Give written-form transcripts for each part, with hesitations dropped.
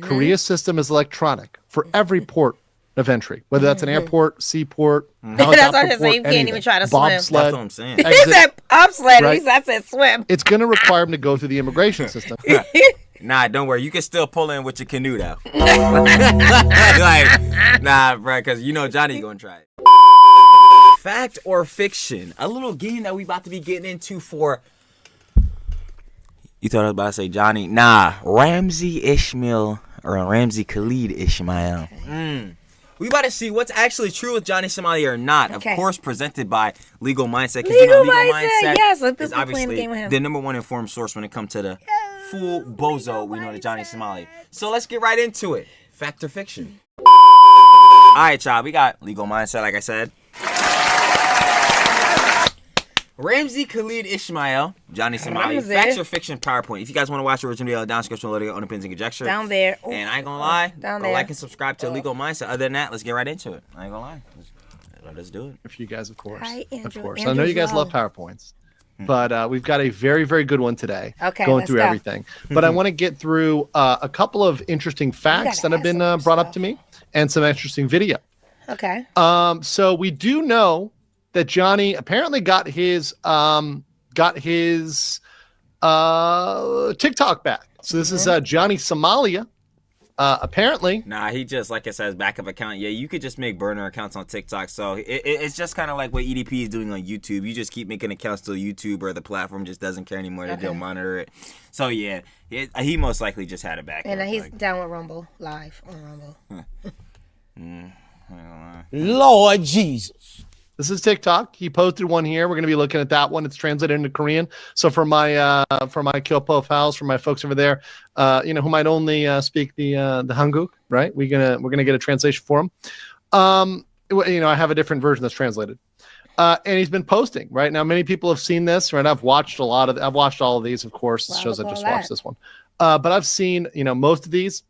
Korea's system is electronic for every port of entry, whether that's an airport, seaport, That's what I'm saying. You can't even try to swim. bobsled. That's what I'm saying. He said bobsled. Right. I said swim. It's going to require him to go through the immigration system. Nah, don't worry. You can still pull in with your canoe, though. Like, nah, bro, because you know Johnny gonna try it. Fact or fiction? A little game that we about to be getting into for... You thought I was about to say Johnny? Nah, Ramsey Khalid Ishmael. We about to see what's actually true with Johnny Somali or not. Okay. Of course, presented by Legal Mindset. Legal Mindset, yes. Let's is be playing the game with obviously him. the number one informed source when it comes to the full bozo we know to Johnny Somali. So let's get right into it. Fact or fiction? All right, y'all. We got Legal Mindset, like I said. Ramsey Khalid Ishmael, Johnny Somali, Ramsey. Facts or Fiction PowerPoint. If you guys want to watch the original video, down description below, on Opinions and Conjecture. Down there. Ooh. And I ain't gonna lie, Down go there. like and subscribe to Legal Mindset. Other than that, let's get right into it. I ain't gonna lie. Let's do it. For you guys, of course. Hi, Andrew. Of course. I Andrew's know you guys low. love PowerPoints, but we've got a very, very good one today. Okay, going let's through go. everything. But I want to get through a couple of interesting facts that gotta have been add some brought up stuff. to me and some interesting video. Okay. So we do know that Johnny apparently got his TikTok back. So this is Johnny Somalia. Apparently, Nah, he just, like it says, backup account. Yeah, you could just make burner accounts on TikTok. So it's just kind of like what EDP is doing on YouTube. You just keep making accounts till YouTube or the platform just doesn't care anymore. They don't monitor it. So yeah, he most likely just had it back. And he's down with Rumble, live on Rumble. Lord Jesus. this is TikTok. He posted one here. We're going to be looking at that one. It's translated into Korean. So for my Kyopo files, for my folks over there, who might only speak the Hanguk, right? We're gonna get a translation for him. I have a different version that's translated. And he's been posting right now. Many people have seen this, right? I've watched all of these, of course. It shows I just watched this one. But I've seen, most of these.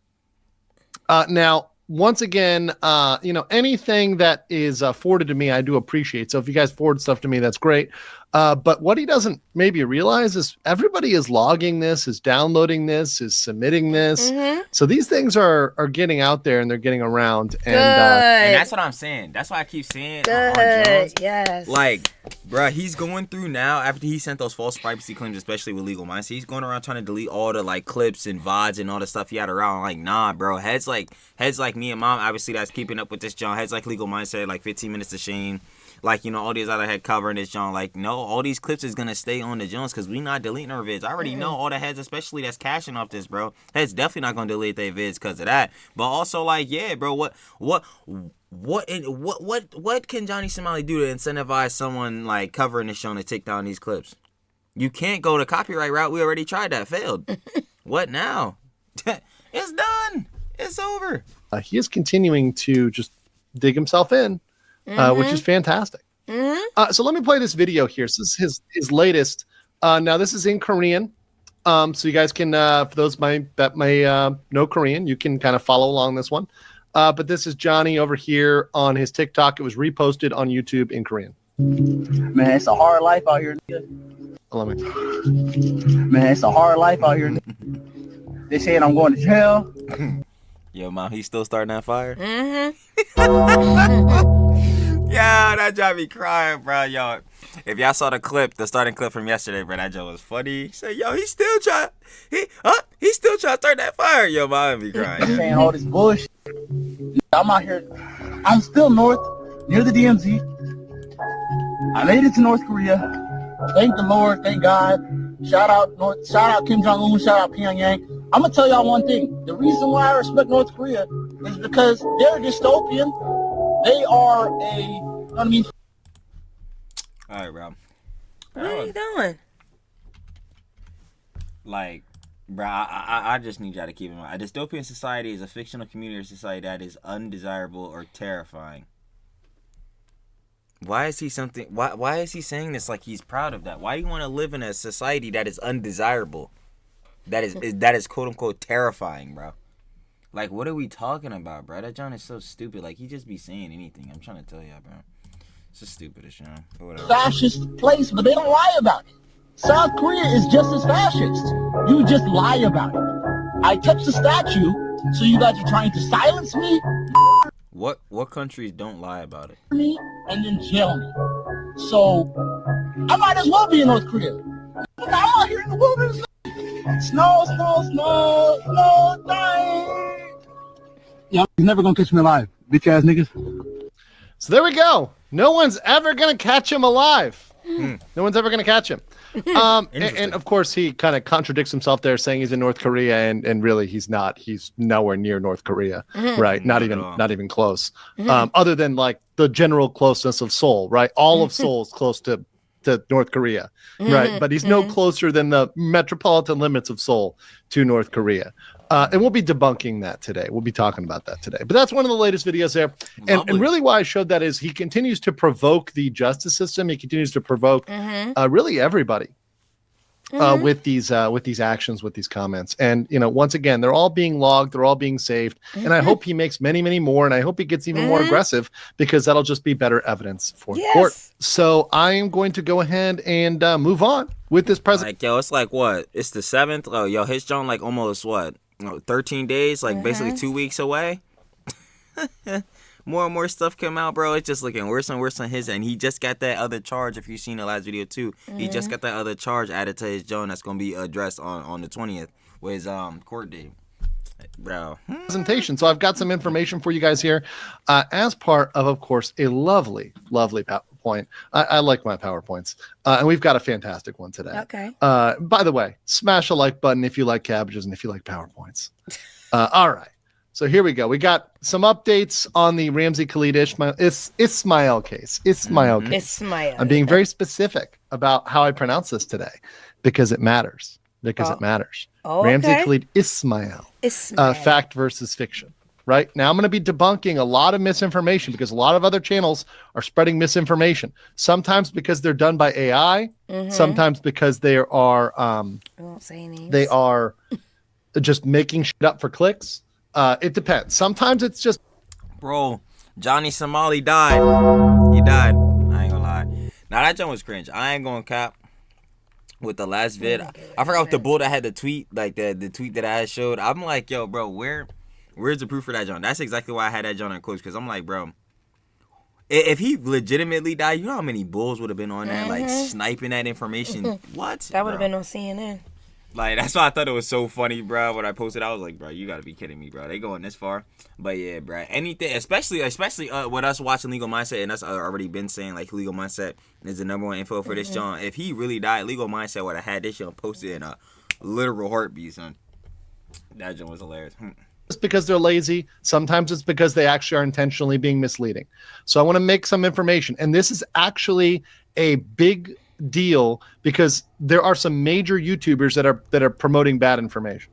Now, once again, anything that is forwarded to me, I do appreciate. So if you guys forward stuff to me, that's great. But what he doesn't maybe realize is everybody is logging this, is downloading this, is submitting this. So these things are getting out there and they're getting around. And that's what I'm saying. That's why I keep saying on Jones. Yes. Like, bruh, he's going through now after he sent those false privacy claims, especially with Legal Mindset. He's going around trying to delete all the like clips and VODs and all the stuff he had around. Like, nah, bro. Heads like me and Mom, obviously that's keeping up with this John. Heads like Legal Mindset, like 15 Minutes to Shame. Like, all these other head covering this John. Like, no, all these clips is gonna stay on the Jones because we not deleting our vids. I already know all the heads, especially that's cashing off this, bro. Heads definitely not gonna delete their vids because of that. But also, like, yeah, bro, what can Johnny Somali do to incentivize someone like covering this show to take down these clips? You can't go the copyright route. We already tried that, failed. What now? It's done. It's over. he is continuing to just dig himself in, which is fantastic. So let me play this video here. So this is his latest. Now this is in Korean. So you guys can, for those that may know Korean, you can kind of follow along this one. But this is Johnny over here on his TikTok. It was reposted on YouTube in Korean. Man, it's a hard life out here. Let me. Man, it's a hard life out here. They saying I'm going to jail. Yo, Mom, he's still starting that fire? Yeah, that drive me crying, bro. Yo, if y'all saw the starting clip from yesterday, bro, that joke was funny. He said, yo, he's still trying to start that fire. Yo, Mom be crying. Saying all this bullshit. I'm out here. I'm still north, near the DMZ. I made it to North Korea. Thank the Lord. Thank God. Shout out Kim Jong-un. Shout out Pyongyang. I'm gonna tell y'all one thing. The reason why I respect North Korea is because they're dystopian. They are you know what I mean? All right, bro. What are you doing? Like, bro, I just need y'all to keep in mind. A dystopian society is a fictional community or society that is undesirable or terrifying. Why is he saying this like he's proud of that? Why do you want to live in a society that is undesirable? That is quote unquote terrifying, bro. Like, what are we talking about, bro? That John is so stupid. Like, he just be saying anything. I'm trying to tell y'all, bro. It's just stupid as shit. Fascist place, but they don't lie about it. South Korea is just as fascist. You just lie about it. I touched the statue So you guys are trying to silence me, What countries don't lie about it? and then jail me. So I might as well be in North Korea. I'm out here in the wilderness. Snow, dying. Y'all never gonna catch me alive, bitch ass niggas. So there we go. No one's ever going to catch him alive. No one's ever going to catch him. And of course, he kind of contradicts himself there, saying he's in North Korea, and really he's not. He's nowhere near North Korea, right? Not even close. Other than like the general closeness of Seoul, right? All of Seoul is close to North Korea, right? But he's no closer than the metropolitan limits of Seoul to North Korea. And we'll be debunking that today. We'll be talking about that today. But that's one of the latest videos there. And really why I showed that is he continues to provoke the justice system. He continues to provoke really everybody with these actions, with these comments. And, you know, once again, they're all being logged. They're all being saved. And I hope he makes many, many more. And I hope he gets even more aggressive, because that'll just be better evidence for the court. So I am going to go ahead and move on with this president. Like, yo, it's like what? It's the 7th? Oh, yo, his John like almost what? 13 days, like basically 2 weeks away. More and more stuff come out, bro. It's just looking worse and worse on his end. He just got that other charge. If you've seen the last video too, he just got that other charge added to his John that's gonna be addressed on the 20th with his court date, bro. Presentation. So I've got some information for you guys here, as part of course, a lovely PowerPoint. I like my PowerPoints, and we've got a fantastic one today. Okay. By the way, smash a like button if you like cabbages and if you like PowerPoints. All right. So here we go. We got some updates on the Ramsey Khalid Ismail case. Ismail. I'm being very specific about how I pronounce this today, because it matters. It matters. Oh, Ramsey okay. Khalid Ismail. Fact versus fiction. Right now, I'm going to be debunking a lot of misinformation, because a lot of other channels are spreading misinformation. Sometimes because they're done by AI. Sometimes because they are they are just making shit up for clicks. It depends. Sometimes it's just, Bro, Johnny Somali died. He died. I ain't gonna lie. Now that joint was cringe. I ain't gonna cap. With the last vid, I forgot what the bull that had the tweet, like the tweet that I had showed. I'm like, yo, bro, where's the proof for that joint? That's exactly why I had that joint in quotes, because I'm like, bro, if he legitimately died, you know how many bulls would have been on that, like sniping that information? What? That would have been on CNN. Like, that's why I thought it was so funny, bro. When I posted, I was like, bro, you gotta be kidding me, bro. They going this far. But yeah, bro, anything, especially with us watching Legal Mindset, and us already been saying, like, Legal Mindset is the #1 info for this John. If he really died, Legal Mindset would have had this John posted in a literal heartbeat, son. That John was hilarious. just because they're lazy. Sometimes it's because they actually are intentionally being misleading. So I want to make some information, and this is actually a big deal because there are some major YouTubers that are promoting bad information.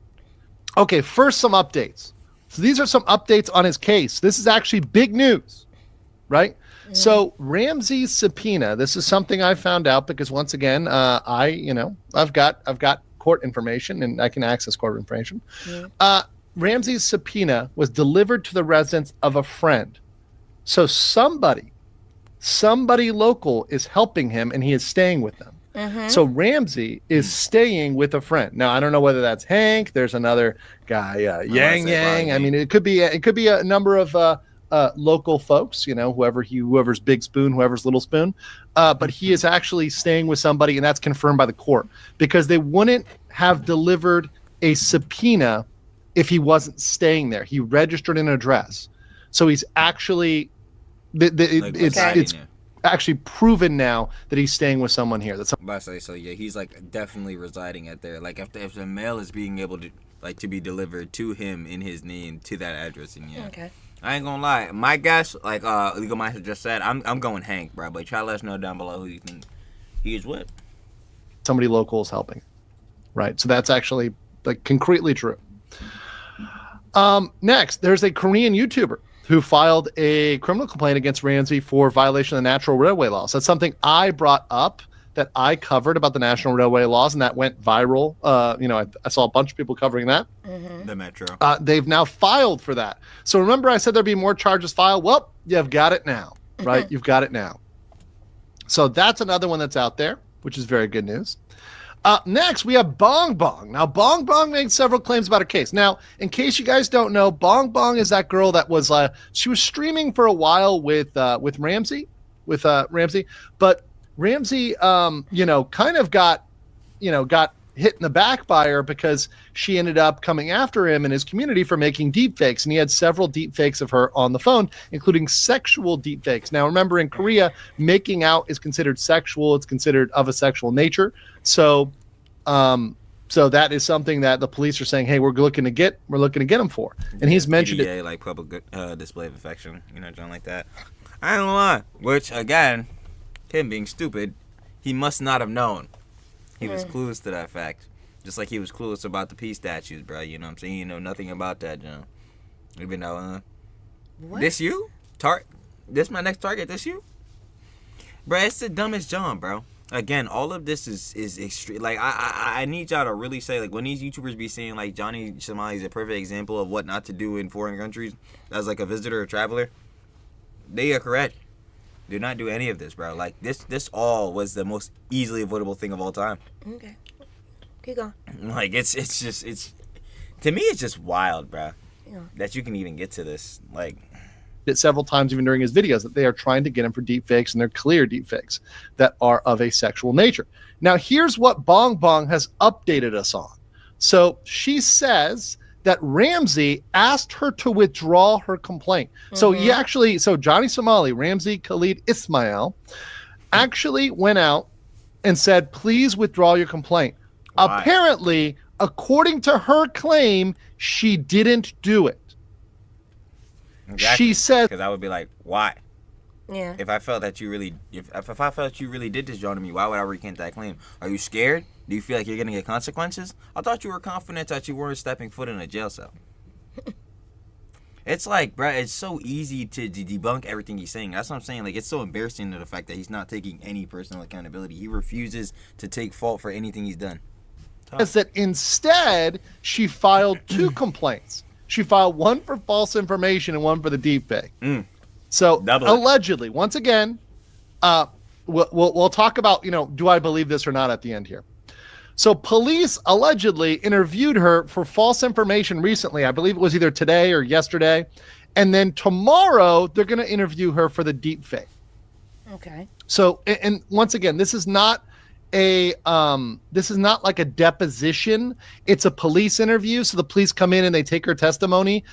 Okay, first some updates. So these are some updates on his case. This is actually big news, right? So Ramsey's subpoena. This is something I found out because once again, I've got court information and I can access court information. Ramsey's subpoena was delivered to the residence of a friend. So somebody local is helping him and he is staying with them. So Ramsey is staying with a friend. Now I don't know whether that's Hank. There's another guy, Yang. I mean, it could be a number of local folks. Whoever's Big Spoon, whoever's Little Spoon. But he is actually staying with somebody, and that's confirmed by the court because they wouldn't have delivered a subpoena if he wasn't staying there. He registered an address, so he's actually. It's actually proven now that he's staying with someone here. That's so yeah, he's like definitely residing at there. Like if the mail is being able to to be delivered to him in his name to that address, and yeah. Okay. I ain't gonna lie. My guess, like Legal Mindset just said, I'm going Hank, bro. But try to let us know down below who you think he is with. Somebody local is helping, right? So that's actually concretely true. Next, there's a Korean YouTuber who filed a criminal complaint against Ramsey for violation of the National Railway laws. That's something I brought up, that I covered about the National Railway laws, and that went viral. I saw a bunch of people covering that. The Metro. They've now filed for that. So remember I said there'd be more charges filed? Well, you've got it now, right? You've got it now. So that's another one that's out there, which is very good news. Next, we have BongBong. Now, BongBong made several claims about her case. Now, in case you guys don't know, BongBong is that girl that was she was streaming for a while with Ramsey, but Ramsey, kind of got hit in the back by her because she ended up coming after him and his community for making deepfakes. And he had several deepfakes of her on the phone, including sexual deepfakes. Now, remember, in Korea, making out is considered sexual. It's considered of a sexual nature. So that is something that the police are saying, hey, we're looking to get him for. And he's mentioned PDA, like public display of affection, something like that. I don't know. Which, again, him being stupid, he must not have known. He was clueless to that fact. Just like he was clueless about the peace statues, bro. You know what I'm saying? You know nothing about that, John. Even though, this you? This my next target? This you? Bro, it's the dumbest John, bro. Again, all of this is extreme. Like, I need y'all to really say, like, when these YouTubers be saying, like, Johnny Somali is a perfect example of what not to do in foreign countries as, like, a visitor or traveler, they are correct. Do not do any of this, bro. Like, this all was the most easily avoidable thing of all time. Okay. Keep going. Like, it's to me, it's just wild, bro. Yeah. That you can even get to this. Like, it several times even during his videos that they are trying to get him for deepfakes, and they're clear deepfakes that are of a sexual nature. Now, here's what BongBong has updated us on. So she says that Ramsey asked her to withdraw her complaint. Mm-hmm. So Johnny Somali, Ramsey Khalid Ismail, actually went out and said, please withdraw your complaint. Why? Apparently, according to her claim, she didn't do it. Exactly. She said, because I would be like, why? Yeah. If I felt that you really, if I felt you really did this, John, to me, why would I recant that claim? Are you scared? Do you feel like you're gonna get consequences? I thought you were confident that you weren't stepping foot in a jail cell. It's like, bro, it's so easy to debunk everything he's saying. That's what I'm saying. Like, it's so embarrassing to the fact that he's not taking any personal accountability. He refuses to take fault for anything he's done. Is that instead she filed two complaints. She filed one for false information and one for the deepfake. So allegedly, once again, we'll talk about, do I believe this or not at the end here. So police allegedly interviewed her for false information recently. I believe it was either today or yesterday. And then tomorrow they're going to interview her for the deepfake. Okay. So, and once again, this is not like a deposition. It's a police interview. So the police come in and they take her testimony.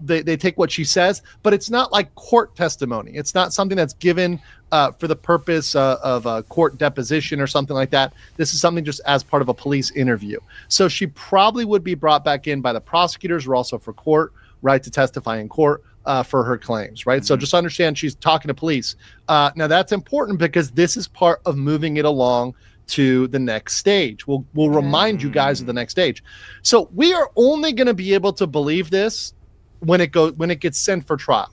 They take what she says, but it's not like court testimony. It's not something that's given for the purpose of a court deposition or something like that. This is something just as part of a police interview. So she probably would be brought back in by the prosecutors or also for court, right, to testify in court for her claims, right? Mm-hmm. So just understand she's talking to police. Now that's important because this is part of moving it along to the next stage. We'll remind you guys of the next stage. So we are only going to be able to believe this when it gets sent for trial.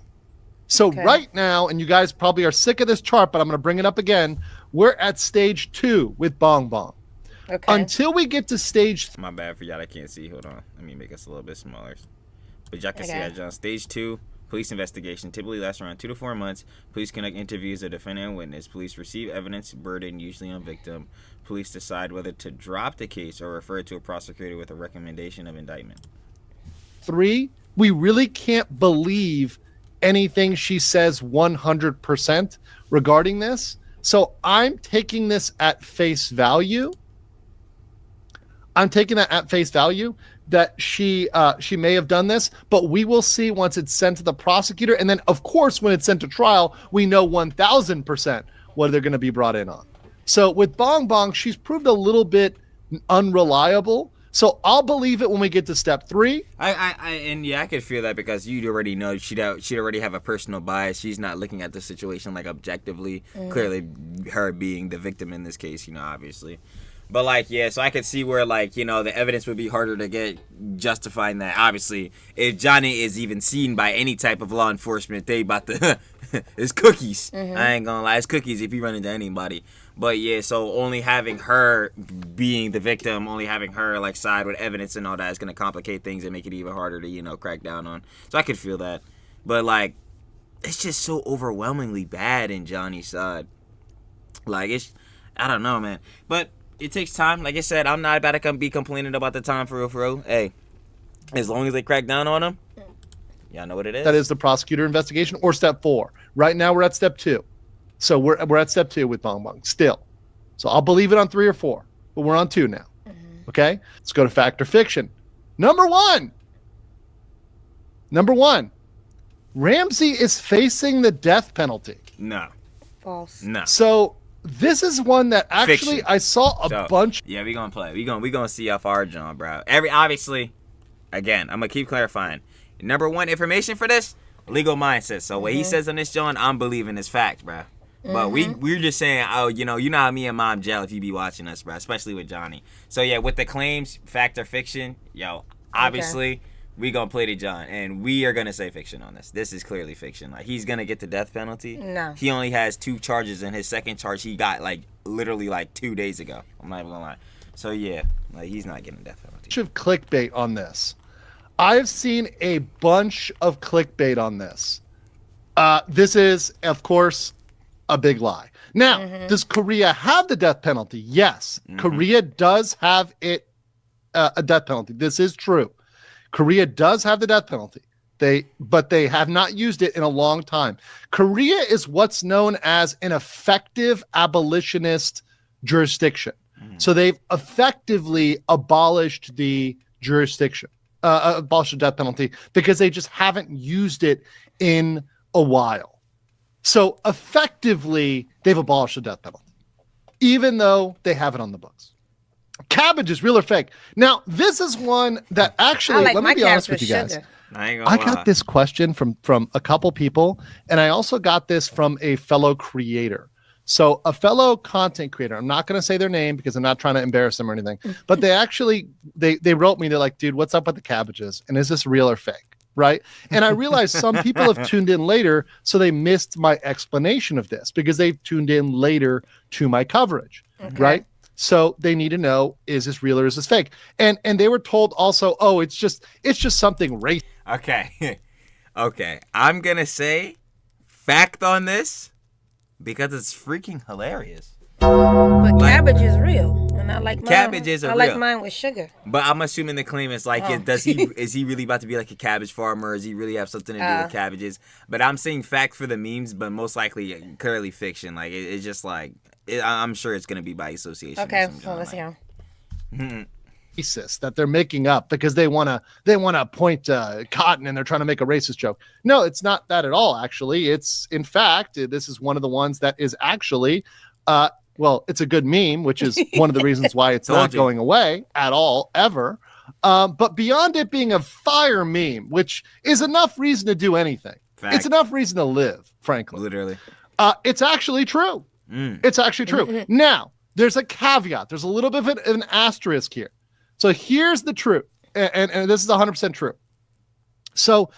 So right now, and you guys probably are sick of this chart, but I'm going to bring it up again. We're at stage 2 with BongBong. Okay. Until we get to stage... My bad for y'all that can't see. Hold on. Let me make us a little bit smaller. But y'all can see that, John. Stage 2, police investigation. Typically lasts around 2 to 4 months. Police conduct interviews of defendant and witness. Police receive evidence burden, usually on victim. Police decide whether to drop the case or refer it to a prosecutor with a recommendation of indictment. 3, we really can't believe anything she says 100% regarding this. So I'm taking this at face value. That she may have done this, but we will see once it's sent to the prosecutor. And then, of course, when it's sent to trial, we know 1,000% what they're going to be brought in on. So with BongBong, she's proved a little bit unreliable. So I'll believe it when we get to step 3. I could feel that because you already know she'd already have a personal bias. She's not looking at the situation like objectively. Clearly, her being the victim in this case, obviously. But so I could see where the evidence would be harder to get, justifying that. Obviously, if Johnny is even seen by any type of law enforcement, they about to it's cookies. I ain't gonna lie, it's cookies if you run into anybody. But so only having her being the victim, only having her side with evidence and all that is gonna complicate things and make it even harder to crack down on. So I could feel that. But it's just so overwhelmingly bad in Johnny's side. I don't know, man. But it takes time. Like I said, I'm not about to be complaining about the time for real. Hey, as long as they crack down on him, y'all know what it is. That is the prosecutor investigation or step 4. Right now we're at step 2. So we're at step 2 with BongBong still. So I'll believe it on 3 or 4, but we're on 2 now. Okay, let's go to fact or fiction. Number one, Ramsey is facing the death penalty. No. False. No. So this is one that actually Fiction. I saw a bunch. Yeah, we gonna play. We gonna see how far, John, bro. Obviously, again, I'm gonna keep clarifying. Number one information for this, legal mindset. So what he says on this, John, I'm believing is fact, bro. But we're just saying, oh, you know how me and Mom gel if you be watching us, bro, especially with Johnny. So yeah, with the claims, fact or fiction, obviously we gonna play to John, and we are gonna say fiction on this. This is clearly fiction. Like, he's gonna get the death penalty. No. He only has 2 charges, and his second charge he got literally 2 days ago. I'm not even gonna lie. So yeah, he's not getting a death penalty. Of clickbait on this. I've seen a bunch of clickbait on this. This is, of course, a big lie. Now, does Korea have the death penalty? Yes. Korea does have a death penalty. This is true. Korea does have the death penalty. But they have not used it in a long time. Korea is what's known as an effective abolitionist jurisdiction. So they've effectively abolished the jurisdiction, abolished the death penalty, because they just haven't used it in a while. So effectively, they've abolished the death penalty, even though they have it on the books. Cabbage is real or fake. Now, this is one that actually, let me be honest with you guys. I got this question from a couple people, and I also got this from a fellow creator. So a fellow content creator, I'm not going to say their name because I'm not trying to embarrass them or anything, but they actually, they wrote me, they're like, dude, what's up with the cabbages? And is this real or fake? Right. And I realized some people have tuned in later, so they missed my explanation of this because they've tuned in later to my coverage. Right. So they need to know, is this real or is this fake? And they were told also, oh, it's just something racist. Okay. Okay. I'm going to say fact on this because it's freaking hilarious. But cabbage is real, and I like mine. Cabbages are I like real. mine with sugar. But I'm assuming the claim is is he really about to be like a cabbage farmer? Or does he really have something to do with cabbages? But I'm saying fact for the memes, but most likely clearly fiction. It's just I'm sure it's gonna be by association. Okay, so let's hear. Racist that they're making up because they want to point cotton and they're trying to make a racist joke. No, it's not that at all. Actually, it's in fact this is one of the ones that is actually well, it's a good meme, which is one of the reasons why it's not going away at all, ever. But beyond it being a fire meme, which is enough reason to do anything. Fact. It's enough reason to live, frankly. Literally. It's actually true. It's actually true. Now, there's a caveat. There's a little bit of an asterisk here. So here's the truth. And this is 100% true. So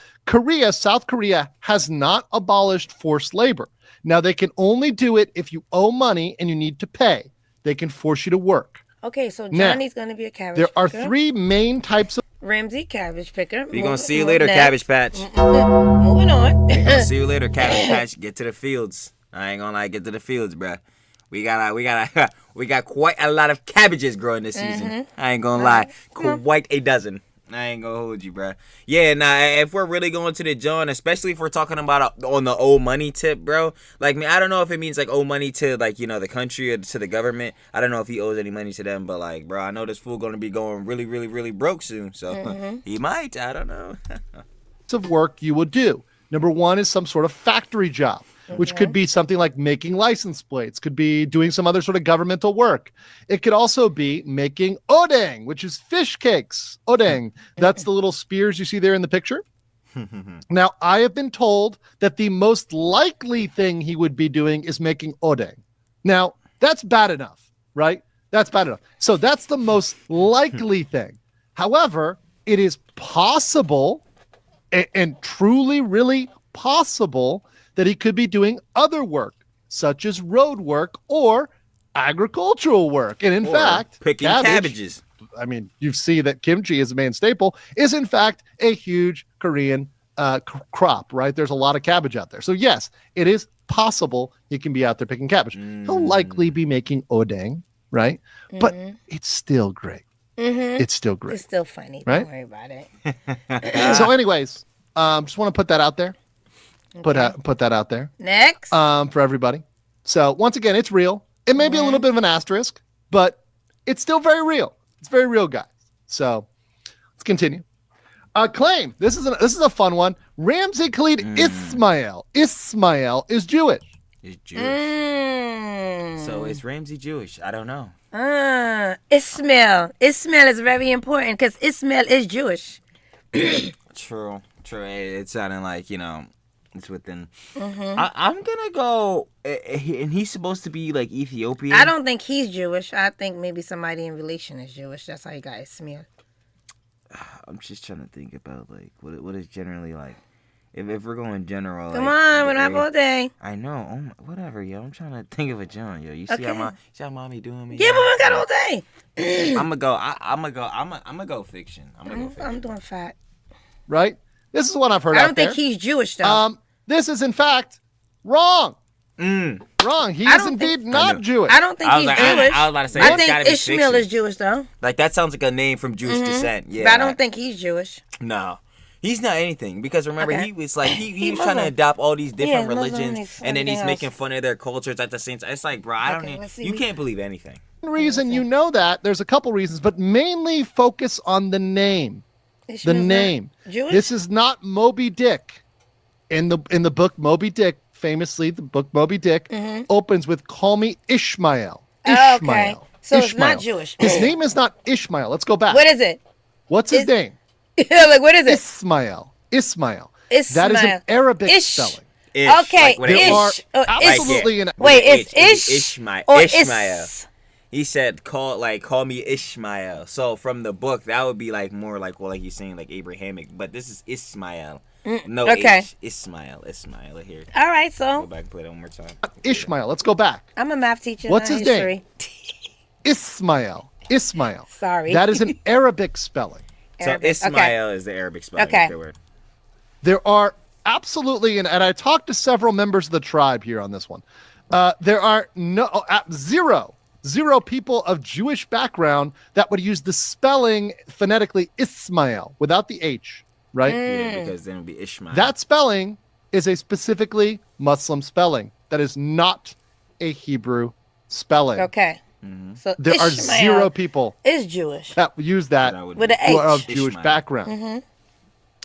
South Korea has not abolished forced labor. Now, they can only do it if you owe money and you need to pay. They can force you to work. Okay, so Johnny's going to be a cabbage picker. There are 3 main types of... Ramsey, cabbage picker. We're going to see you later, Cabbage Patch. Moving on. We're going to see you later, Cabbage Patch. Get to the fields. I ain't going to lie, get to the fields, bruh. We got quite a lot of cabbages growing this season. I ain't going to lie. Quite a dozen. I ain't gonna hold you, bro. Yeah, if we're really going to the John, especially if we're talking about on the old money tip, bro. I don't know if it means old money to the country or to the government. I don't know if he owes any money to them, but bro, I know this fool gonna be going really, really, really broke soon. So he might. I don't know. of work you would do. Number 1 is some sort of factory job, which could be something like making license plates, could be doing some other sort of governmental work. It could also be making odeng, which is fish cakes. Odeng, that's the little spears you see there in the picture. Now, I have been told that the most likely thing he would be doing is making odeng. Now, that's bad enough, right? That's bad enough. So that's the most likely thing. However, it is possible and truly, really possible that he could be doing other work, such as road work or agricultural work. And in fact, picking cabbages. I mean, you see that kimchi is a main staple, is in fact a huge Korean crop, right? There's a lot of cabbage out there. So yes, it is possible he can be out there picking cabbage. He'll likely be making odeng, right? But it's still great. It's still great. It's still funny. Right? Don't worry about it. So, anyways, just want to put that out there. Put that out there. Next. For everybody. So once again, it's real. It may be a little bit of an asterisk, but it's still very real. It's very real, guys. So let's continue. Claim. This is a fun one. Ramsey Khalid Ismail is Jewish. He's Jewish. So is Ramsey Jewish? I don't know. Ismail. Ismail is very important because Ismail is Jewish. True. It sounded like, it's within. I'm gonna go, and he's supposed to be like Ethiopian. I don't think he's Jewish. I think maybe somebody in relation is Jewish. That's how you got Ismail. I'm just trying to think about like what is generally like. If we're going general, Come on, we're not all day. I know. Oh my, whatever, yo. I'm trying to think of a John, yo. You see how mommy doing me? Yeah, but we got all day. I'm gonna go fiction. I'm doing fat. Right? This is what I've heard. I don't think he's Jewish though. This is in fact wrong. Wrong. He is indeed not Jewish. I don't think he's Jewish. I was about to say. I think Ishmael is Jewish though. Like that sounds like a name from Jewish descent. Yeah. But I don't think he's Jewish. No. He's not anything because remember he was like he was trying to adopt all these different religions and then he's making fun of their cultures at the same time. It's like, bro, I don't need, you can't believe anything. The reason you know that, there's a couple reasons, but mainly focus on the name. The name. Jewish? This is not Moby Dick. In the book Moby Dick, famously the book Moby Dick opens with "Call me Ishmael." Oh, okay. So Ishmael. it's not Jewish. His name is not Ishmael. Let's go back. What is it? What's his name? Like what is it? Ismail. Ismail. That is an Arabic spelling. Ish. Okay. Like There are Ish. absolutely an Wait, it's Ish Ishmael. or Ishmael. Is? He said, "Call me Ishmael." So from the book, that would be like more like like you're saying, like Abrahamic. But this is Ismael. No okay. H. Ismael here. All right, so Go back and play that one more time. Ishmael. Let's go back. I'm a math teacher. What's not his name? history. Ismail. Sorry. That is an Arabic spelling. So Ismael is the Arabic spelling. Okay. Word. There are absolutely, and I talked to several members of the tribe here on this one. There are zero people of Jewish background that would use the spelling phonetically Ismail without the H, right? Yeah, because then it would be Ishmael. That spelling is a specifically Muslim spelling. That is not a Hebrew spelling. Okay. So There are Ishmael zero people is Jewish that use that with an who are of H. Jewish Ishmael. background.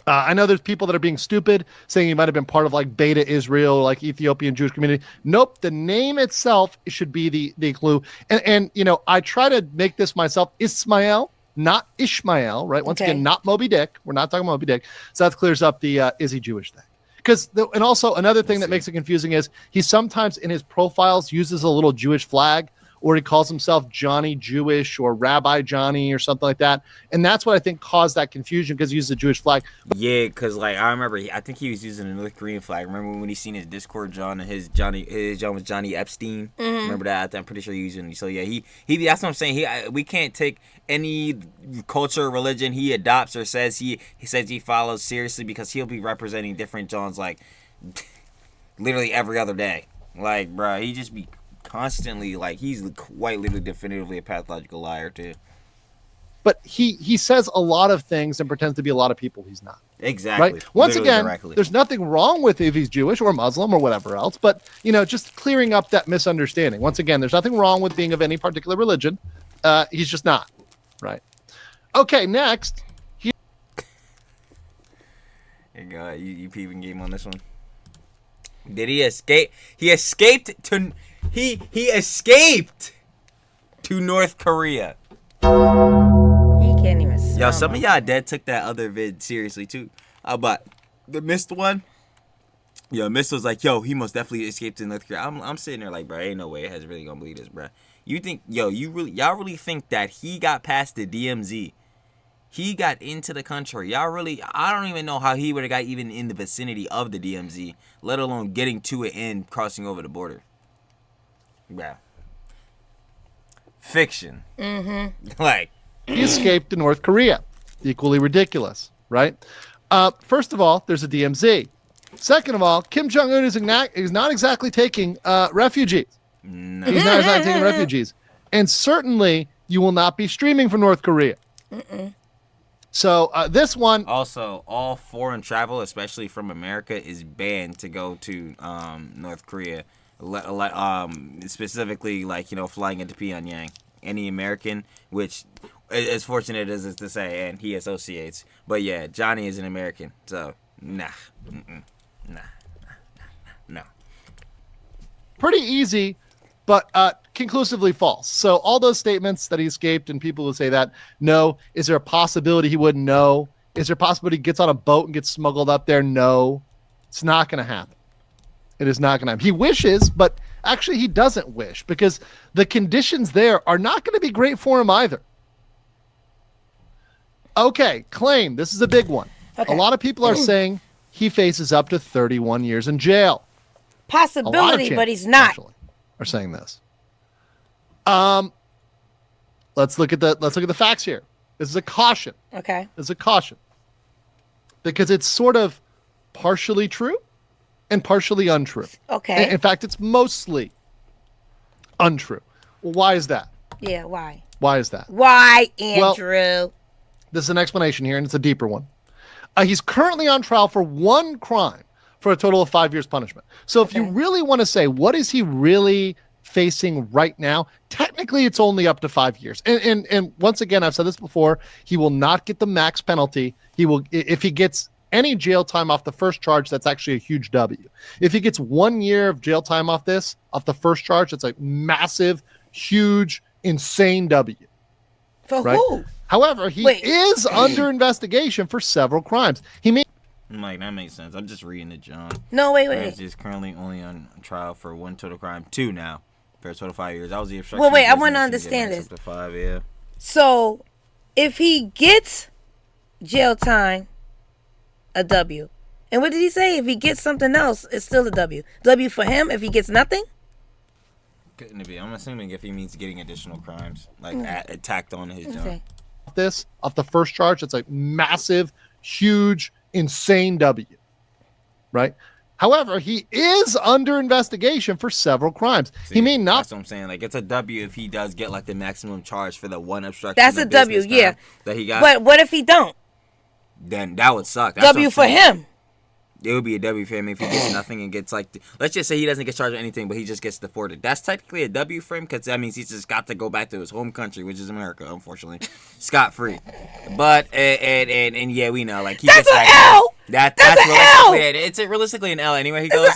I know there's people that are being stupid, saying he might have been part of like Beta Israel, like Ethiopian Jewish community. Nope, the name itself should be the clue. And I try to make this myself Ismael, not Ishmael, right? Once again, not Moby Dick. We're not talking Moby Dick. So that clears up the is he Jewish thing. And also another thing that makes it confusing is he sometimes in his profiles uses a little Jewish flag, or he calls himself Johnny Jewish or Rabbi Johnny or something like that. And that's what I think caused that confusion because he used the Jewish flag. Yeah, because like I remember, I think he was using a North Korean flag. Remember when he seen his Discord John and his John was Johnny Epstein. Remember that? I'm pretty sure he was using. So yeah, he that's what I'm saying. We can't take any culture or religion he adopts or says he follows seriously because he'll be representing different Johns like literally every other day. Like, bro, he just be constantly like he's quite literally definitively a pathological liar too. But he says a lot of things and pretends to be a lot of people he's not. Exactly. Right? Once Literally again, directly. there's nothing wrong with if he's Jewish or Muslim or whatever else, but just clearing up that misunderstanding. Once again, there's nothing wrong with being of any particular religion. He's just not. Right. Okay, next. Here you go. You peeping game on this one. Did he escape? He escaped to North Korea. He can't even smell. Yo, some of y'all dead took that other vid seriously too. But the Mist one, Mist was like, yo, he most definitely escaped to North Korea. I'm sitting there like, bro, ain't no way has really gonna believe this, bro. You think, y'all really think that he got past the DMZ? He got into the country. I don't even know how he would have got even in the vicinity of the DMZ, let alone getting to it and crossing over the border. Yeah. Fiction. Like. He escaped to North Korea. Equally ridiculous, right? First of all, there's a DMZ. Second of all, Kim Jong-un is not exactly taking refugees. No. He's not exactly taking refugees. And certainly you will not be streaming from North Korea. So this one. Also, all foreign travel, especially from America, is banned to go to North Korea. Specifically, like, flying into Pyongyang. Any American, which as fortunate as it's to say, and he associates. But yeah, Johnny is an American, so nah. Pretty easy, but conclusively false. So all those statements that he escaped, and people will say that, no. Is there a possibility he wouldn't know? Is there a possibility he gets on a boat and gets smuggled up there? No. It's not going to happen. It is not going to happen. He wishes, but actually he doesn't wish, because the conditions there are not going to be great for him either. Okay, claim. This is a big one. Okay. A lot of people are saying he faces up to 31 years in jail. Possibility, but he's not. Are saying this. Let's look at the facts here. This is a caution. Okay. This is a caution. Because it's sort of partially true and partially untrue. Okay. In fact, it's mostly untrue. Well, why is that? Yeah, why? Why is that? Why, Andrew? Well, this is an explanation here, and it's a deeper one. He's currently on trial for one crime for a total of 5 years punishment. So if you really want to say, what is he really facing right now? Technically, it's only up to 5 years. And once again, I've said this before, he will not get the max penalty. He will, if he gets any jail time off the first charge, that's actually a huge W. If he gets 1 year of jail time off the first charge, that's a massive, huge, insane W. For who? However, he is under investigation for several crimes. Like, that makes sense. I'm just reading it, John. No, wait. He's currently only on trial for one total crime. 2 now. For a total of 5 years. That was the obstruction. Well, wait, I want to understand this. Up to 5, yeah. So, if he gets jail time, a W. And what did he say? If he gets something else, it's still a W. W for him if he gets nothing? Couldn't it be? I'm assuming if he means getting additional crimes, like tacked on his job. This off the first charge, it's a massive, huge, insane W, right? However, he is under investigation for several crimes. See, he may not. That's what I'm saying. Like, it's a W if he does get like the maximum charge for the one obstruction. That's a W, yeah. That he got. But what if he don't? Then that would suck. That's W for him. It would be a W for him if he gets nothing and gets like, let's just say he doesn't get charged with anything, but he just gets deported. That's technically a W for him, because that means he's just got to go back to his home country, which is America, unfortunately, scot-free. But and yeah, we know, like, he that's gets an back. L. That's realistically it's realistically an L anywhere he goes.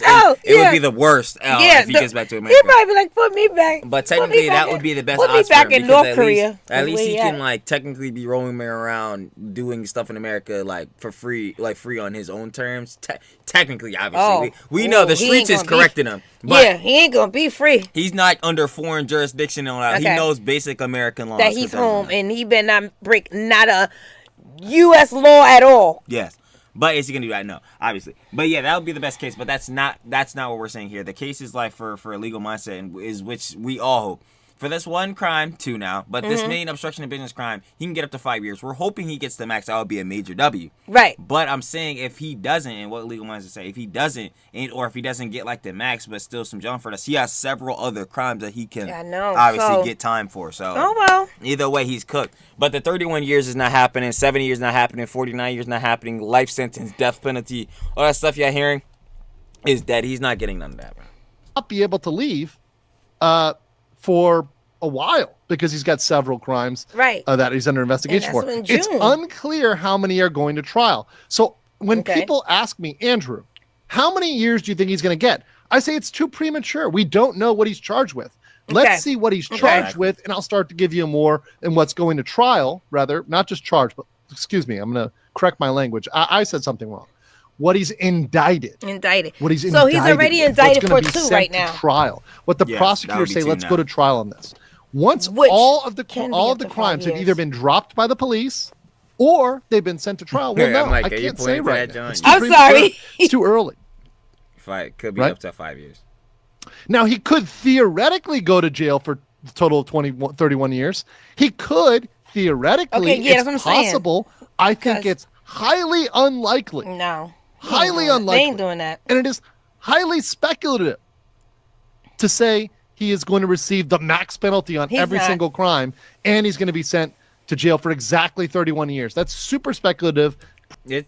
It would be the worst L if he gets back to America. He'd probably be like, put me back. But technically, that would be the best odds for him. Put me back in North Korea. At least he can, like, technically be roaming around doing stuff in America, like, for free, like, free on his own terms. Technically, obviously. We know the streets is correcting him. But he ain't going to be free. He's not under foreign jurisdiction and all that. Okay. He knows basic American laws. That he's home, and he better not break not a U.S. law at all. Yes. But is he gonna do that? No, obviously. But yeah, that would be the best case. But that's not what we're saying here. The case is like for a legal mindset, and is which we all hope. For this one crime, 2 now. But this main obstruction of business crime, he can get up to 5 years. We're hoping he gets the max. That would be a major W. Right. But I'm saying if he doesn't, and what legal minds say, if he doesn't, or if he doesn't get like the max, but still some jump for us, he has several other crimes that he can obviously get time for. So either way, he's cooked. But the 31 years is not happening. 70 years not happening. 49 years not happening. Life sentence, death penalty, all that stuff you're hearing is that he's not getting none of that, bro. Not be able to leave for a while because he's got several crimes that he's under investigation for. It's unclear how many are going to trial. So when people ask me, Andrew, how many years do you think he's going to get? I say it's too premature. We don't know what he's charged with. Let's see what he's charged with, and I'll start to give you more in what's going to trial, rather, not just charged, but excuse me, I'm going to correct my language. I said something wrong. What he's indicted. What he's so he's already indicted for 2 right now. Trial. What the prosecutors say, let's go to trial on this. Once all of the crimes have either been dropped by the police or they've been sent to trial, well, no, I can't say right now. I'm sorry. It's too early. Could be up to 5 years. Now, he could theoretically go to jail for a total of 31 years. He could theoretically. It's possible. I think it's highly unlikely. No. Highly unlikely. They ain't doing that. And it is highly speculative to say he is going to receive the max penalty on every single crime, and he's going to be sent to jail for exactly 31 years. That's super speculative.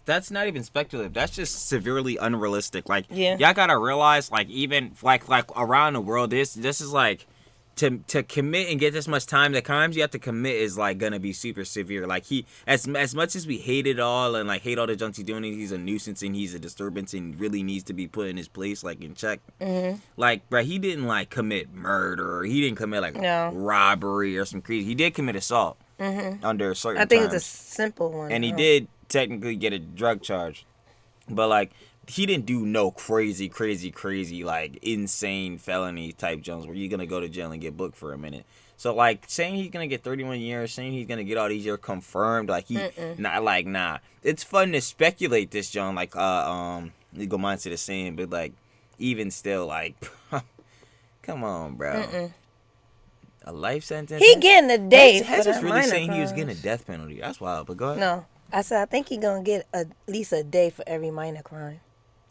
That's not even speculative. That's just severely unrealistic. Like, yeah, y'all gotta realize, like, even like around the world, this is like to commit and get this much time. The crimes you have to commit is like gonna be super severe. Like, he as much as we hate it all and like hate all the junks he's doing, he's a nuisance and he's a disturbance and really needs to be put in his place, like in check. Like, bro, he didn't like commit murder. Or he didn't commit like robbery or some crazy. He did commit assault under certain. I think terms. it's a simple one, and he did technically get a drug charge, but like he didn't do no crazy like insane felony type jumps where you're gonna go to jail and get booked for a minute. So like saying he's gonna get 31 years, saying he's gonna get all these years confirmed, like he nah. It's fun to speculate this, John. Like legal mindset is saying, but like even still, like come on, bro. A life sentence. He getting a day. Hez was really saying he was getting a death penalty. That's wild. But go ahead. No. I said, I think he's going to get at least a day for every minor crime.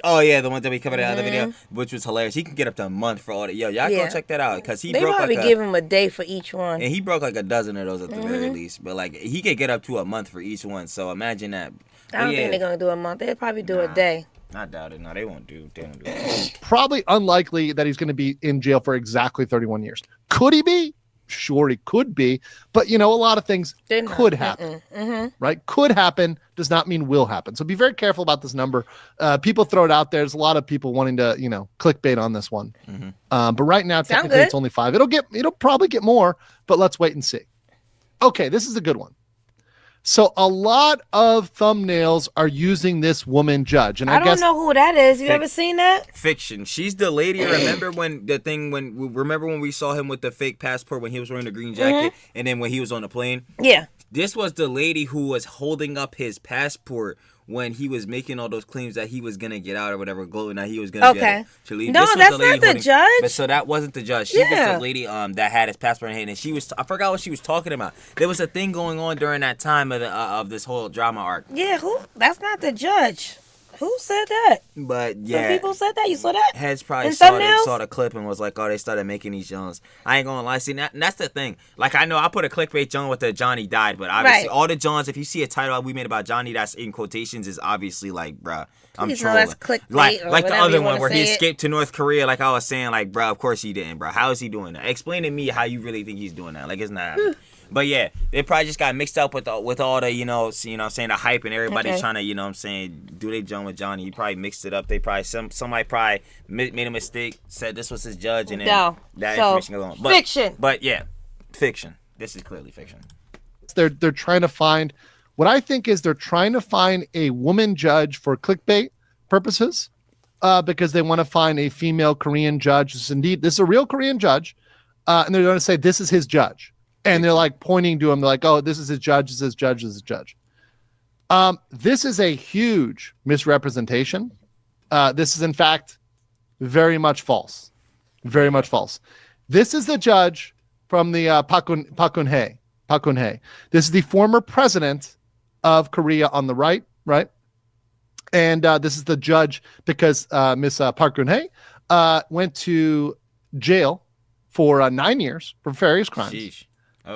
Oh, yeah, the one that we covered in the other video, which was hilarious. He can get up to a month for all that. Yo, y'all go check that out. Because he broke like probably give him a day for each one. And he broke like a dozen of those at the very least. But, like, he could get up to a month for each one. So imagine that. I don't think they're going to do a month. They'll probably do a day. I doubt it. No, they won't do it. Probably unlikely that he's going to be in jail for exactly 31 years. Could he be? Sure, he could be, but a lot of things could happen, right? Could happen does not mean will happen. So be very careful about this number. People throw it out there. There's a lot of people wanting to, clickbait on this one. But right now, technically, it's only 5. It'll probably get more, but let's wait and see. Okay, this is a good one. So a lot of thumbnails are using this woman judge, and I guess, don't know who that is. You ever seen that? Fiction. She's the lady. Remember when we saw him with the fake passport when he was wearing the green jacket, and then when he was on the plane? Yeah. This was the lady who was holding up his passport when he was making all those claims that he was gonna get out or whatever. Now he was gonna get to leave. No, that's not the judge. But so that wasn't the judge. She was the lady that had his passport in hand, and she was. I forgot what she was talking about. There was a thing going on during that time of this whole drama arc. Yeah, who? That's not the judge. Who said that? But yeah, some people said that. You saw that? Hez probably saw the clip and was like, "Oh, they started making these Jones." I ain't gonna lie. See, that's the thing. Like, I know I put a clickbait John with the Johnny died, but obviously all the Johns, if you see a title we made about Johnny that's in quotations, is obviously like, bruh, I'm trolling. That's clickbait like the other one where he escaped to North Korea. Like I was saying, like, bruh, of course he didn't, bruh. How is he doing that? Explain to me how you really think he's doing that. Like, it's not. But yeah, they probably just got mixed up with all the, saying the hype and everybody trying to, do they John with Johnny. He probably mixed it up. They probably, somebody probably made a mistake, said this was his judge, and then that information goes on. Fiction. But yeah, fiction. This is clearly fiction. They're trying to find, what I think is they're trying to find a woman judge for clickbait purposes, because they want to find a female Korean judge. This is a real Korean judge, and they're going to say this is his judge. And they're like pointing to him. They're like, oh, this is his judge. This is his judge. This is his judge. This is a huge misrepresentation. This is, in fact, very much false. Very much false. This is the judge from the Park Geun-hye. This is the former president of Korea on the right? And this is the judge because Miss Park Geun-hye went to jail for 9 years for various crimes. Sheesh.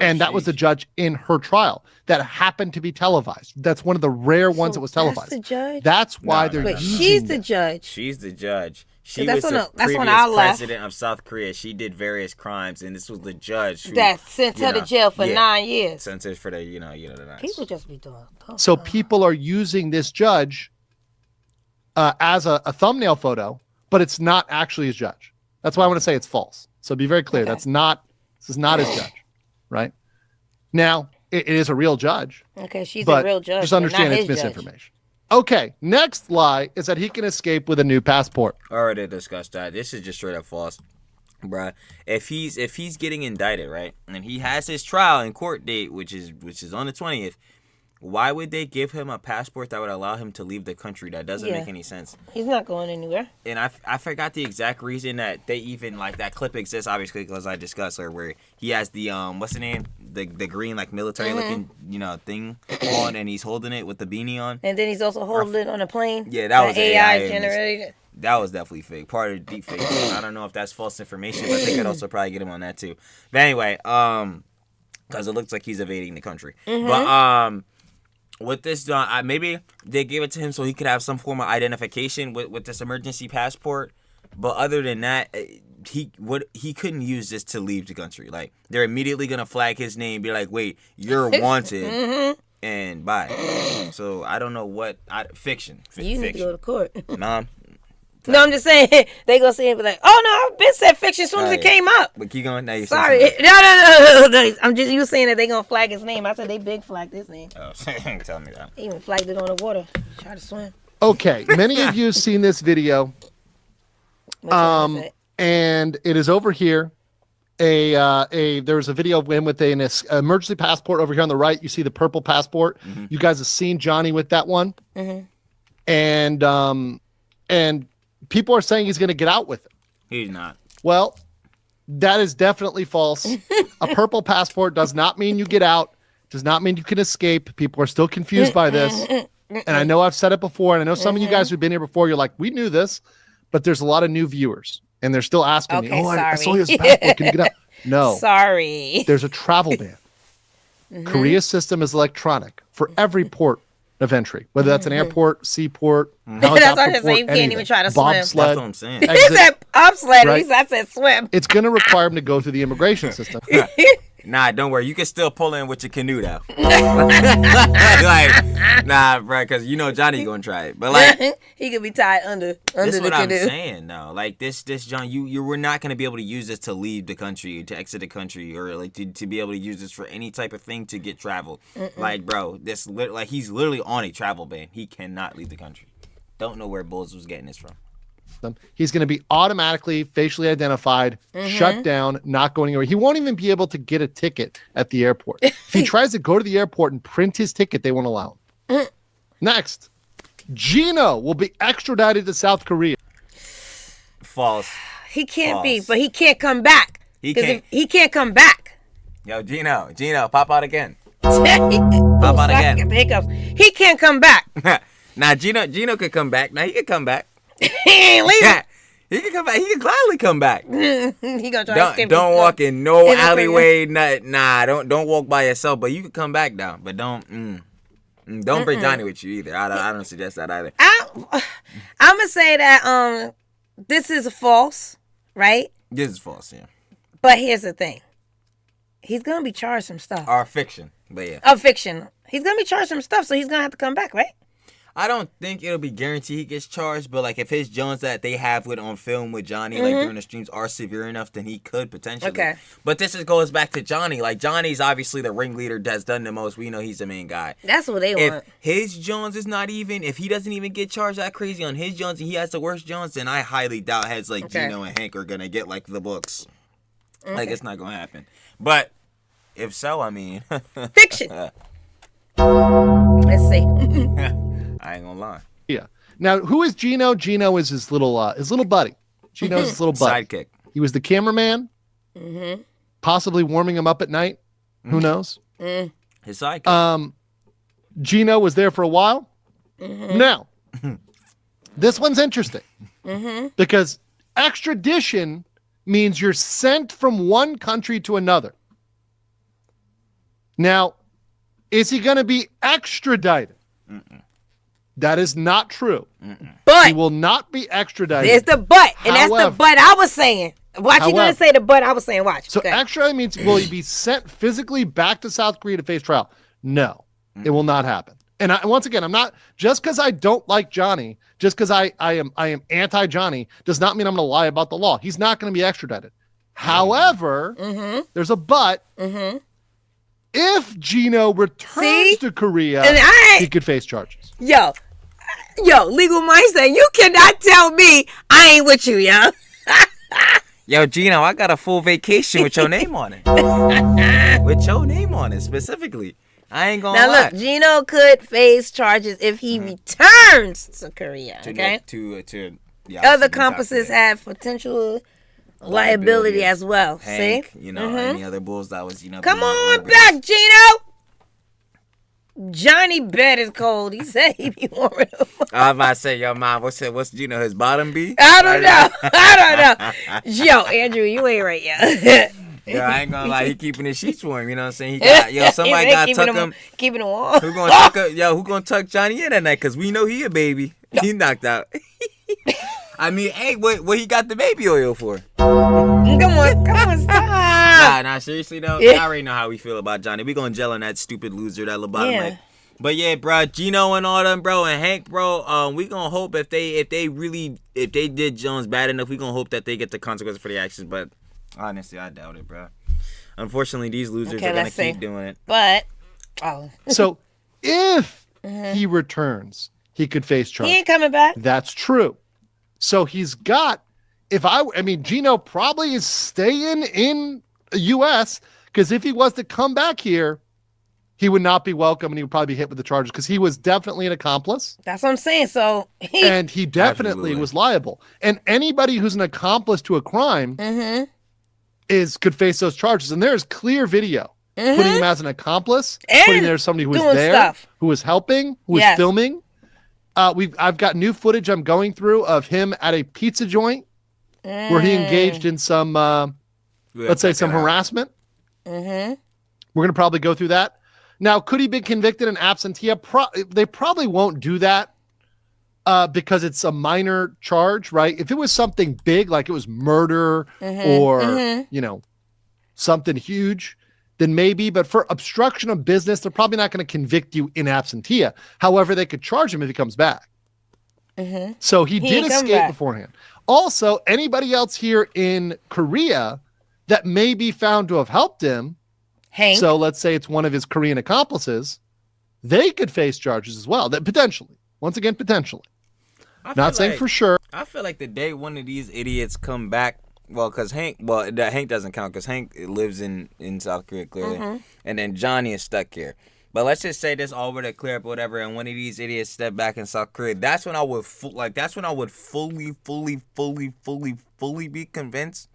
And that was the judge in her trial that happened to be televised. That's one of the rare ones that was televised. That's the judge? That's why they're Wait, using she's the this. judge. She's the judge. She That's was the that's when previous I left. president of South Korea. She did various crimes, and this was the judge who, that sent her to jail for 9 years. Sent her for the, the 9. People just be doing. So people are using this judge as a thumbnail photo, but it's not actually his judge. That's why I want to say it's false. So be very clear. This is not his judge, right? Now, it is a real judge. Okay, she's a real judge. Just understand it's misinformation. Okay, next lie is that he can escape with a new passport. Already discussed that. This is just straight up false. Bruh, if he's getting indicted, right, and he has his trial and court date, which is on the 20th, why would they give him a passport that would allow him to leave the country? That doesn't make any sense. He's not going anywhere. And I forgot the exact reason that they even, like, that clip exists, obviously, because I discussed her, where he has the, what's the name? The green, like, military-looking, thing on, and he's holding it with the beanie on. And then he's also holding it on a plane. Yeah, that was AI generated. That was definitely fake. Part of the deep fake. I don't know if that's false information, but they could also probably get him on that too. But anyway, because it looks like he's evading the country. But with this, maybe they gave it to him so he could have some form of identification with this emergency passport. But other than that, he couldn't use this to leave the country. Like, they're immediately gonna flag his name, be like, "Wait, you're wanted," and bye. So I don't know what fiction. You need to go to court. Nah. No, I'm just saying they gonna see it and be like, "Oh no, I've been said fiction as soon as it came up." But keep going. Now you Sorry, no. I'm just you saying that they gonna flag his name. I said they big flagged his name. Oh, tell me that. They even flagged it on the water. Try to swim. Okay, many of you have seen this video. And it is over here. There was a video of him with an emergency passport over here on the right. You see the purple passport. You guys have seen Johnny with that one. And people are saying he's going to get out with it. He's not. Well, that is definitely false. A purple passport does not mean you get out. Does not mean you can escape. People are still confused by this. And I know I've said it before, and I know some of you guys who've been here before, you're like, we knew this, but there's a lot of new viewers, and they're still asking me, I saw his passport. Can you get out? No. Sorry. There's a travel ban. Korea's system is electronic for every port of entry, whether that's an airport, seaport, That's what I'm helicopter saying. port, You can't even try to swim. bobsled. That's what I'm saying. He said bobsled. Right. I said swim. It's going to require him to go through the immigration system. Nah, don't worry. You can still pull in with your canoe though. Like, nah, bro, because you know Johnny gonna try it. But like, he could be tied under this is the what I'm canoe. saying though. Like this John, you were not gonna be able to use this to leave the country, to exit the country, or like to be able to use this for any type of thing to get travel. Like, bro, he's literally on a travel ban. He cannot leave the country. Don't know where Bulls was getting this from. He's going to be automatically facially identified, shut down, not going anywhere. He won't even be able to get a ticket at the airport. If he tries to go to the airport and print his ticket, they won't allow him. Next, Gino will be extradited to South Korea. False. He can't be, but he can't come back. He can't. He can't come back. Yo, Gino, pop out again. Pop out again. Hiccups. He can't come back. Nah, Gino could come back. Nah, he could come back. He ain't leaving. Yeah, he can come back. He can gladly come back. He gonna try to escape. Don't walk in no alleyway. Nah, don't walk by yourself. But you can come back down. But don't bring Johnny with you either. I don't suggest that either. I'm gonna say that this is false, right? This is false, yeah. But here's the thing. He's gonna be charged some stuff. Or fiction, but yeah. Of fiction. He's gonna be charged some stuff, so he's gonna have to come back, right? I don't think it'll be guaranteed he gets charged, but like if his Jones that they have with on film with Johnny, like during the streams, are severe enough, then he could potentially. Okay. But this goes back to Johnny. Like Johnny's obviously the ringleader that's done the most. We know he's the main guy. That's what they want. If his Jones is not even, if he doesn't even get charged that crazy on his Jones and he has the worst Jones, then I highly doubt heads like Gino and Hank are gonna get like the books. Like it's not gonna happen. But if so, I mean, Fiction. Let's see. I ain't gonna lie. Yeah. Now, who is Gino? Gino is his little buddy. Gino's his little buddy. Sidekick. He was the cameraman, possibly warming him up at night. Who knows? His sidekick. Gino was there for a while. Now, this one's interesting because extradition means you're sent from one country to another. Now, is he going to be extradited? That is not true. But he will not be extradited. there's the but, and However, that's the but I was saying. Watch, you gonna say the but I was saying. Watch. So okay. extradited means will he be sent physically back to South Korea to face trial? No, it will not happen. And once again, I'm not, just because I don't like Johnny, just because I am anti Johnny, does not mean I'm going to lie about the law. He's not going to be extradited. However, there's a but. If Gino returns to Korea, he could face charges. Yo, legal mindset. You cannot tell me I ain't with you, yo. Yo, Gino, I got a full vacation with your name on it. With your name on it, specifically. I ain't gonna lie. Now look, Gino could face charges if he returns to Korea, okay? Other accomplices have potential liability as well. Hank, see? any other bulls that was, Come on back, Gino! Johnny bed is cold. He said he be warming him up. I was about to say, yo, mom, what's Gino, his bottom be? I don't know. Yo, Andrew, you ain't right, yeah. Yo, I ain't gonna lie, he keeping his sheets warm. You know what I'm saying? He got, somebody got to tuck him. Keeping him warm. Who gonna tuck Johnny in at night? Cause we know he a baby. He knocked out. I mean, hey, what he got the baby oil for? Come on, stop. Nah, seriously though, I already know how we feel about Johnny. We gonna gel on that stupid loser, that lobotomy. But yeah, bro, Gino and all them, bro, and Hank, bro, we gonna hope if they did Jones bad enough, we gonna hope that they get the consequences for the actions. But honestly, I doubt it, bro. Unfortunately, these losers are gonna keep doing it. But so if he returns, he could face charges. He ain't coming back. That's true. So he's got. I mean, Gino probably is staying in the U.S. because if he was to come back here, he would not be welcome and he would probably be hit with the charges because he was definitely an accomplice. That's what I'm saying. So he definitely was liable. And anybody who's an accomplice to a crime could face those charges. And there's clear video putting him as an accomplice, and putting there somebody who was there, who was helping, who was filming. I've got new footage I'm going through of him at a pizza joint where he engaged in some, let's say, some harassment. We're going to probably go through that. Now, could he be convicted in absentia? They probably won't do that because it's a minor charge, right? If it was something big, like it was murder or, something huge, then maybe. But for obstruction of business, they're probably not going to convict you in absentia. However, they could charge him if he comes back. So he did escape beforehand. Also, anybody else here in Korea that may be found to have helped him, Hank. So let's say it's one of his Korean accomplices, they could face charges as well. That potentially. Once again, potentially. Not saying for sure. I feel like the day one of these idiots come back, because Hank doesn't count because Hank lives in South Korea clearly, and then Johnny is stuck here. But let's just say this all over to clear up whatever, and one of these idiots step back in South Korea. That's when I would fully be convinced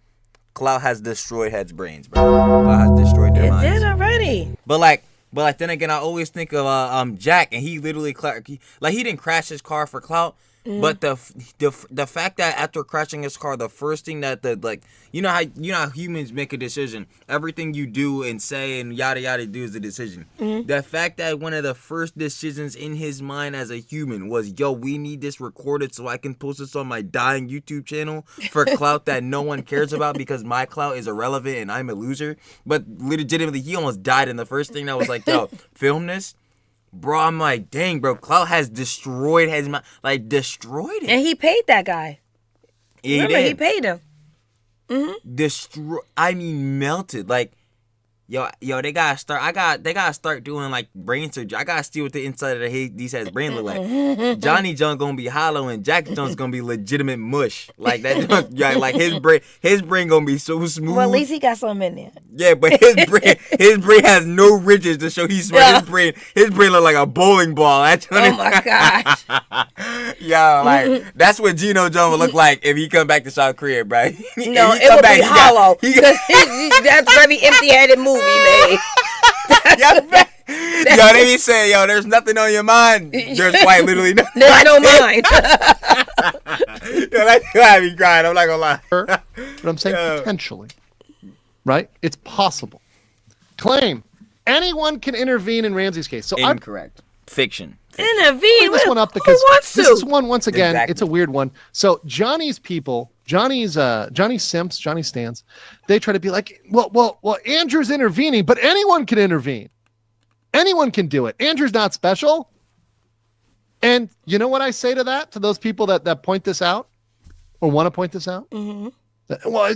Clout has destroyed Head's brains, bro. Clout has destroyed their minds. It did already. But then again, I always think of Jack, and he literally he didn't crash his car for Clout. But the fact that after crashing his car, the first thing that you know how humans make a decision. Everything you do and say and yada yada do is a decision. The fact that one of the first decisions in his mind as a human was, yo, we need this recorded so I can post this on my dying YouTube channel for clout that no one cares about because my clout is irrelevant and I'm a loser. But legitimately, he almost died, and the first thing that was like, yo, film this. Bro, I'm like, dang, bro, Clout has destroyed his mind. Like, destroyed it. And he paid that guy. Yeah, Remember, he paid him. Melted. Like, yo, they gotta start doing like brain surgery. I gotta see what the inside of these heads brain look like. Johnny Jones gonna be hollow and Jack Jones gonna be legitimate mush. Like that, like his brain gonna be so smooth. Well, at least he got something in there. Yeah, but his brain has no ridges to show he's smart. His brain look like a bowling ball. Oh my gosh. Yo, like that's what Gino Jones would look like if he come back to South Korea, bro. No, it would be hollow. That's very empty-headed movie, man. Yo, they be saying, yo, there's nothing on your mind. There's quite literally nothing. There's no mind. Yo, that's gotta be crying. I'm not gonna lie. But I'm saying potentially. Right? It's possible. Claim anyone can intervene in Ramsey's case. So incorrect. Fiction. Intervene. This one up because who wants to? This is one once again. Exactly. It's a weird one. So Johnny Simps, Johnny Stans, they try to be like, well, Andrew's intervening, but anyone can intervene. Anyone can do it. Andrew's not special. And you know what I say to that? To those people that point this out or want to point this out? Well,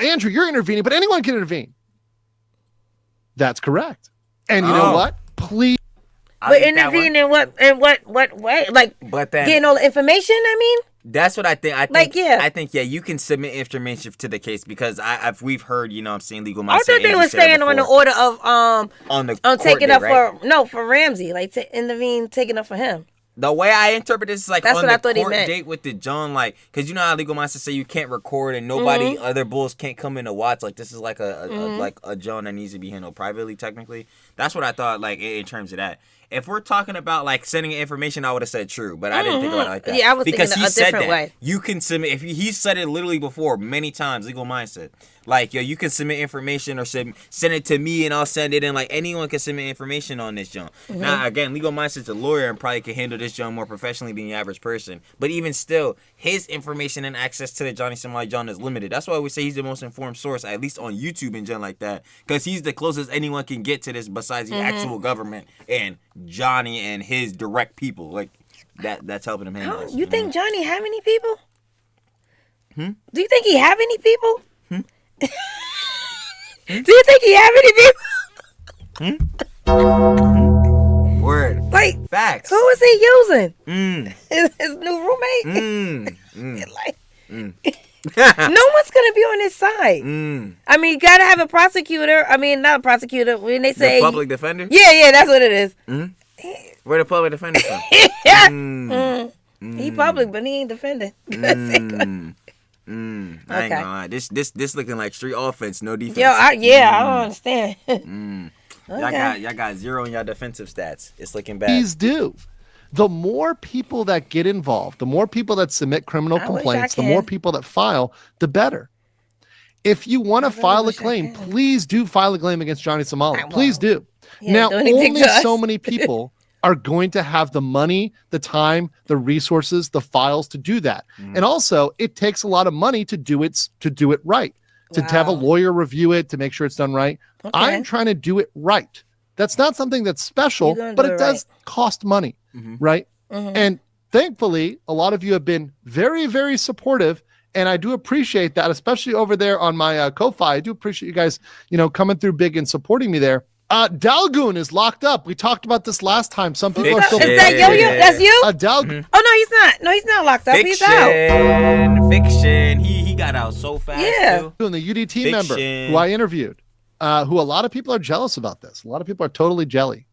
Andrew, you're intervening, but anyone can intervene. That's correct. And you know what? Please. But intervene in what way? Like, but then, getting all the information, I mean? That's what I think. I think you can submit information to the case because we've heard, I'm saying legal minds. I thought they were saying on the order of on the taking day, up right? for Ramsey, like intervene, taking up for him. The way I interpret this is like That's on what I the thought he court meant. date with the John, like, because you know how legal minds say you can't record and nobody, other bulls can't come in to watch. Like, this is like a John that needs to be handled privately, technically. That's what I thought, like, in terms of that. If we're talking about like sending information, I would have said true, but I didn't think about it like that. Yeah, I was because thinking he a said different that way. you can submit. If he said it literally before many times, legal mindset. Like, yo, you can submit information or send it to me and I'll send it in. Like, anyone can submit information on this junk. Now, again, legal mindset's a lawyer and probably can handle this junk more professionally than the average person. But even still, his information and access to the Johnny Somali John is limited. That's why we say he's the most informed source, at least on YouTube and junk like that, because he's the closest anyone can get to this besides the actual government and Johnny and his direct people. Like, that's helping him handle this. You think Johnny have any people? Do you think he have any people? Do you think he have any people? Word. Like, Facts. who is he using? His new roommate? Like, no one's gonna be on his side. I mean, you gotta have a prosecutor. I mean, not a prosecutor. When they say the public defender? Yeah, that's what it is. Where the public defender from? He public, but he ain't defending. I ain't gonna lie. This looking like street offense, no defense. Yo, I don't understand. Y'all got zero in y'all defensive stats. It's looking bad. Please do. The more people that get involved, the more people that submit criminal complaints, the more people that file, the better. If you want to file a claim, please do file a claim against Johnny Somali. Please do. Now, only so many people are going to have the money, the time, the resources, the files to do that. And also, it takes a lot of money to do it right, to have a lawyer review it, to make sure it's done right. I'm trying to do it right. That's not something that's special, but it does cost money, right? And thankfully, a lot of you have been very, very supportive, and I do appreciate that, especially over there on my Ko-Fi. I do appreciate you guys, coming through big and supporting me there. Dal Geun is locked up. We talked about this last time. Some people are still. Is that Yo-Yo? That's you? Dal Geun. Oh no, he's not. No, he's not locked up. He's out. Fiction. He got out so fast. Yeah. Too. The UDT member who I interviewed, who a lot of people are jealous about this. A lot of people are totally jelly.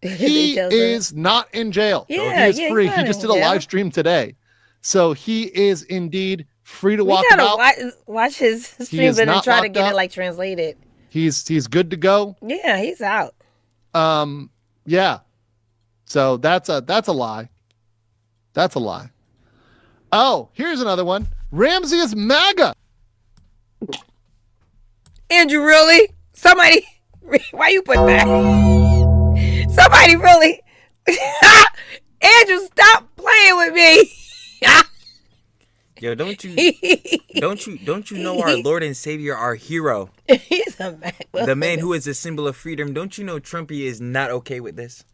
He is not in jail. Yeah, he is free. He just did a live stream today, so he is indeed free to walk about. Watch his stream and try to get it like translated. He's good to go. Yeah, he's out. Yeah. So that's a lie. That's a lie. Oh, here's another one. Ramsey is MAGA. Andrew, really? Somebody, why you put that? Somebody really? Andrew, stop playing with me. Yo, don't you know our Lord and Savior, our hero? He's a MAGA. The man who is a symbol of freedom. Don't you know Trumpy is not okay with this?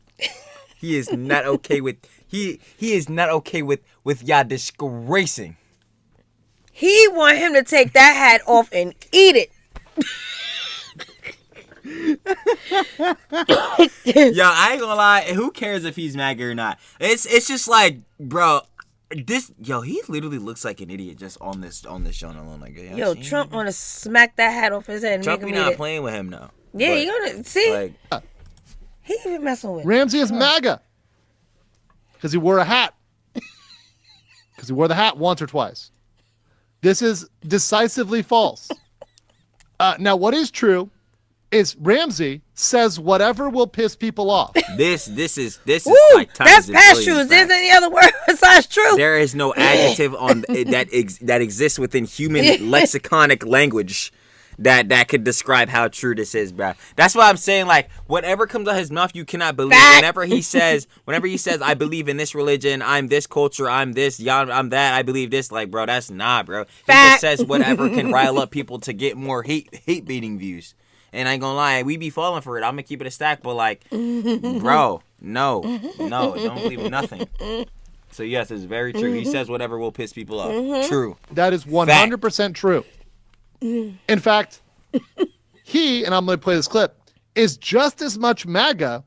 He is not okay with he is not okay with y'all disgracing. He want him to take that hat off and eat it. Yo, I ain't gonna lie. Who cares if he's MAGA or not? It's just like, bro. He literally looks like an idiot just on this show alone. Like, yo, Trump want to smack that hat off his head and Trump make him not eat it. playing with him now. Yeah, you gonna see? Like, he even messing with Ramsey is MAGA because he wore a hat. Because he wore the hat once or twice. This is decisively false. Now, what is true is Ramsey says whatever will piss people off. This is Woo, like times that's past truth. There's any other word besides true? There is no adjective on that exists within human lexiconic language that could describe how true this is, bro. That's why I'm saying, like, whatever comes out his mouth, you cannot believe. Whenever he says, I believe in this religion, I'm this culture, I'm this, I'm that, I believe this, like, bro, that's not, bro. He just says whatever can rile up people to get more hate beating views. And I ain't gonna lie, we be falling for it. I'm gonna keep it a stack, but like, bro, no, don't believe nothing. So yes, it's very true. He says whatever will piss people off. True. That is 100% true. In fact, he, and I'm going to play this clip, is just as much MAGA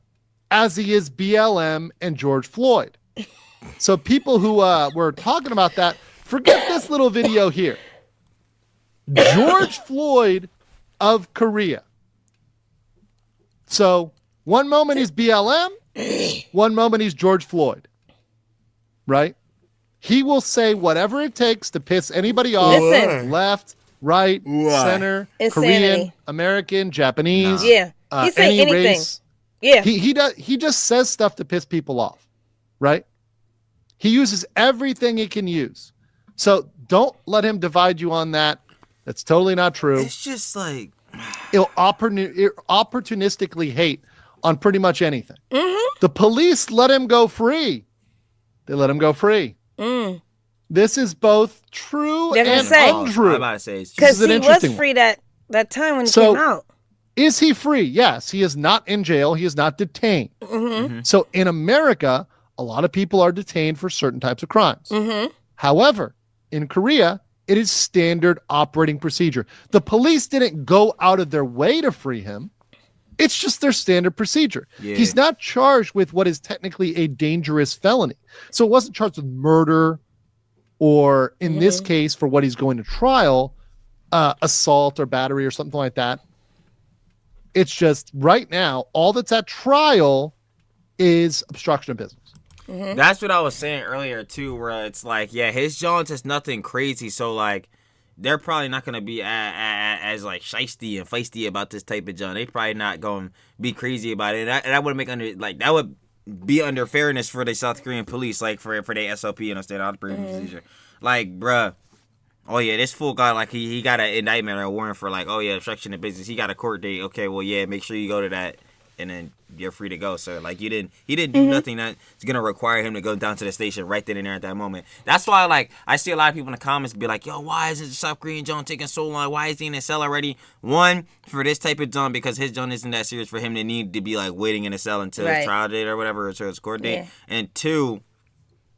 as he is BLM and George Floyd. So people who were talking about that, forget this little video here. George Floyd of Korea. So one moment he's BLM, One moment he's George Floyd, right? He will say whatever it takes to piss anybody off. Listen. Left, right, center, Insanity. Korean, American, Japanese. Yeah. He say any anything. race. Yeah. He just says stuff to piss people off, right? He uses everything he can use. So don't let him divide you on that. That's totally not true. It's just like He'll opportunistically hate on pretty much anything. Mm-hmm. The police let him go free. They let him go free. This is both true and untrue. I'm about to say because he was free that time when he came out. Is he free? Yes. He is not in jail. He is not detained. So in America, a lot of people are detained for certain types of crimes. However, in Korea, it is standard operating procedure. The police didn't go out of their way to free him. It's just their standard procedure. Yeah. He's not charged with what is technically a dangerous felony. So it wasn't charged with murder or, in this case, for what he's going to trial, assault or battery or something like that. It's just right now, all that's at trial is obstruction of business. That's what I was saying earlier, too, where it's like, yeah, his Jones is nothing crazy. So, like, they're probably not going to be as like, shiesty and feisty about this type of John. They probably not going to be crazy about it. And that would make that would be under fairness for the South Korean police, like, for their SOP and standard operating procedure. Like, bruh. Oh, yeah, this fool got, like, he got an indictment or a warrant for, like, oh, yeah, obstruction of business. He got a court date. Okay, well, yeah, make sure you go to that, and then you're free to go, sir. Like, he didn't do nothing that's going to require him to go down to the station right then and there at that moment. That's why, like, I see a lot of people in the comments be like, yo, why is the South Korean John taking so long? Why is he in the cell already? One, for this type of John, because his John isn't that serious for him to need to be, like, waiting in the cell until his trial date or whatever, or until his court date. Yeah. And two,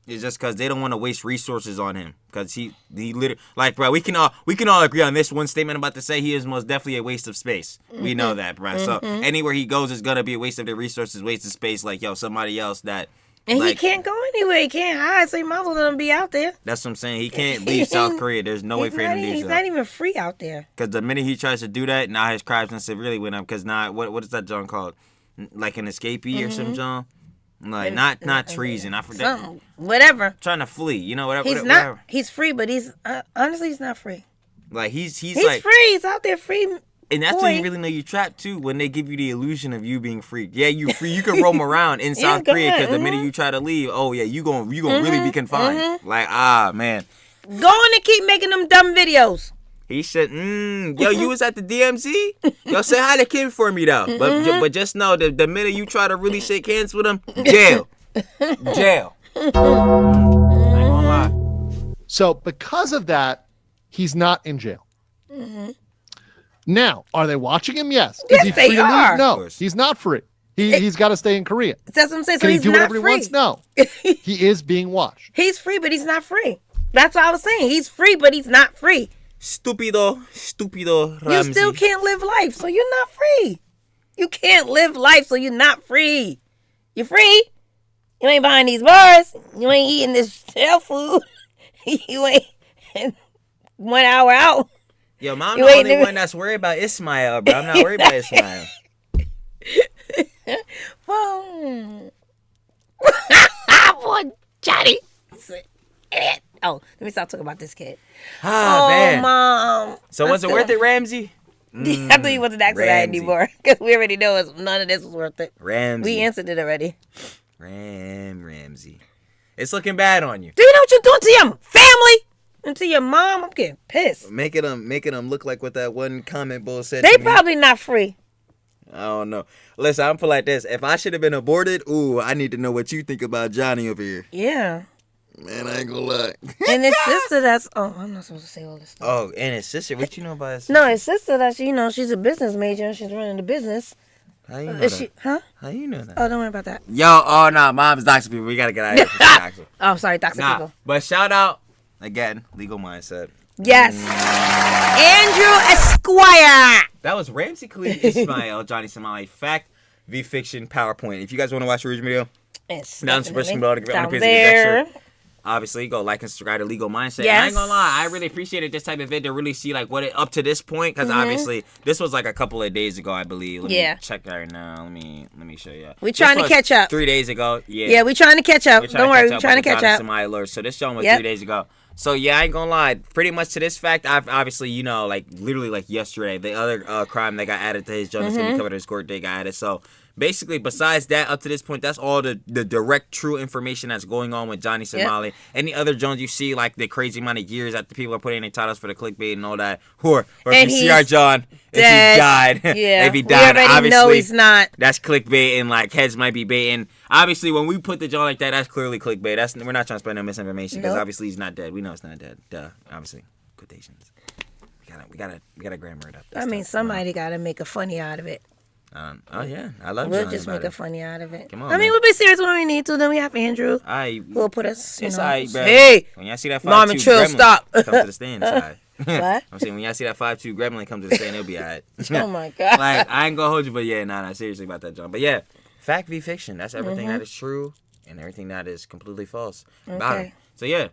it's just because they don't want to waste resources on him. Because he literally, like, bro, we can all agree on this one statement I'm about to say. He is most definitely a waste of space. We know that, bro. So anywhere he goes is going to be a waste of the resources, waste of space. Like, yo, somebody else that. And like, he can't go anywhere. He can't hide. So he might as well let him be out there. That's what I'm saying. He can't leave South Korea. There's no way for him to do so. He's not even free out there. Because the minute he tries to do that, now his crimes and severely went up. Because now, what is that John called? Like an escapee or some John? Like not treason. I forget. Whatever. Trying to flee, you know, whatever. Not. He's free, but he's honestly he's not free. Like he's like free. He's out there free. And that's when you really know you're trapped too. When they give you the illusion of you being free. Yeah, you free. You can roam around in South Korea because the minute you try to leave, oh yeah, you gonna really be confined. Like man. Go on and keep making them dumb videos. He said, yo, you was at the DMZ? Yo, say hi to Kim for me, though. But just know, the minute you try to really shake hands with him, jail. Jail. I ain't gonna lie. So, because of that, he's not in jail. Now, are they watching him? Yes. Yes, they are. No, he's not free. He's got to stay in Korea. That's what I'm saying. Can so he he's do not whatever free. he wants? No. He is being watched. He's free, but he's not free. That's what I was saying. He's free, but he's not free. Stupido Ramsey. You still can't live life, so you're not free. You can't live life, so you're not free. You're free. You ain't buying these bars. You ain't eating this health food. You ain't 1 hour out. Yo, Mom, the only one that's worried about Ismail, bro. I'm not worried about Ismail. Boy, Johnny. Oh, let me stop talking about this kid. Man. Mom. So was it worth it, Ramsey? I thought he wasn't asking that anymore. Because we already know none of this was worth it. Ramsey. We answered it already. Ramsey. It's looking bad on you. Do you know what you're doing to your family? And to your mom? I'm getting pissed. Making them look like what that one comment bull said. They probably not free. I don't know. Listen, I'm put like this. If I should have been aborted, I need to know what you think about Johnny over here. Yeah. Man, I ain't gonna lie. And his sister that's... Oh, I'm not supposed to say all this stuff. Oh, and his sister? What you know about his sister? No, his sister that's, she's a business major and she's running the business. How you know that? How you know that? Oh, don't worry about that. Yo, no, Mom's doxing people. We gotta get out of here. Oh, sorry, doxing people. But shout out, again, Legal Mindset. Yes. Andrew Esquire. That was Ramsey Khalid Ismail, Johnny Somali. Fact v Fiction PowerPoint. If you guys want to watch the original video, It's down there. obviously go like and subscribe to Legal Mindset. Yes. I ain't gonna lie, I really appreciated this type of vid to really see like what it up to this point, because obviously this was like a couple of days ago, I believe. Let me check right now. Let me show you. We trying to catch up. 3 days ago. Yeah, we trying to catch up. Don't worry, we trying to catch up. Somali alert. So this show was 3 days ago. So yeah, I ain't gonna lie. Pretty much to this fact, I've obviously, you know, like literally like yesterday, the other crime that got added to his judge is gonna be covered in his court date got added. So basically, besides that, up to this point, that's all the direct, true information that's going on with Johnny Somali. Yep. Any other Jones you see, like the crazy amount of years that the people are putting in their titles for the clickbait and all that, or if you see our John, if he died, if he died, obviously know he's not. That's clickbait, and like heads might be baiting. Obviously, when we put the John like that, that's clearly clickbait. We're not trying to spread no misinformation because obviously he's not dead. We know it's not dead. Duh. Obviously, quotations. We gotta grammar it up. I mean, somebody gotta make a funny out of it. Oh yeah, I love. We'll just make a funny out of it. Come on. I mean, we'll be serious when we need to. Then we have Andrew. Who'll put us. It's alright, bro. Hey, when y'all see that 5'2" Mama, chill, gremlin stop. come to the stand, it's alright. What? I'm saying when y'all see that 5'2" gremlin come to the stand, it'll be alright. Oh my god. Like I ain't gonna hold you, but yeah, nah, seriously about that, John. But yeah, fact v fiction. That's everything that is true and everything that is completely false about it. So yeah.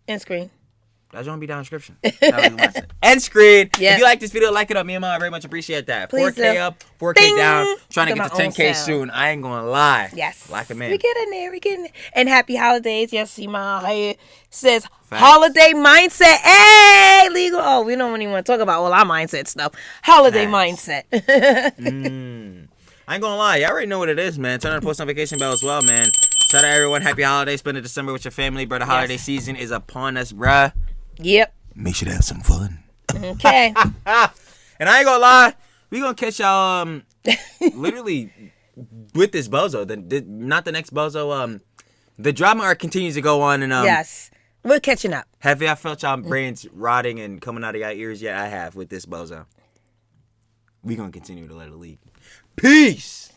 End screen. That's gonna be down in the description. End screen. Yeah. If you like this video, like it up. Me and Mom very much appreciate that. Please 4K up, 4K Ding. down. Trying to get to Get my 10K own sound. soon. I ain't gonna lie. Yes. Like a man. We get in there. And happy holidays. Yes, see my hair says holiday mindset. Hey, legal. Oh, we don't even want to talk about all our mindset stuff. Holiday mindset. I ain't gonna lie. Y'all already know what it is, man. Turn on the post notification bell as well, man. Shout out everyone. Happy holidays. Spend the December with your family, bro. The holiday season is upon us, bruh. Yep. Make sure to have some fun. Okay. And I ain't gonna lie, we gonna catch y'all literally with this bozo. Not the next bozo. The drama arc continues to go on, and yes, we're catching up. Have y'all felt y'all brains rotting and coming out of y'all ears yet? I have with this bozo. We gonna continue to let it leak. Peace.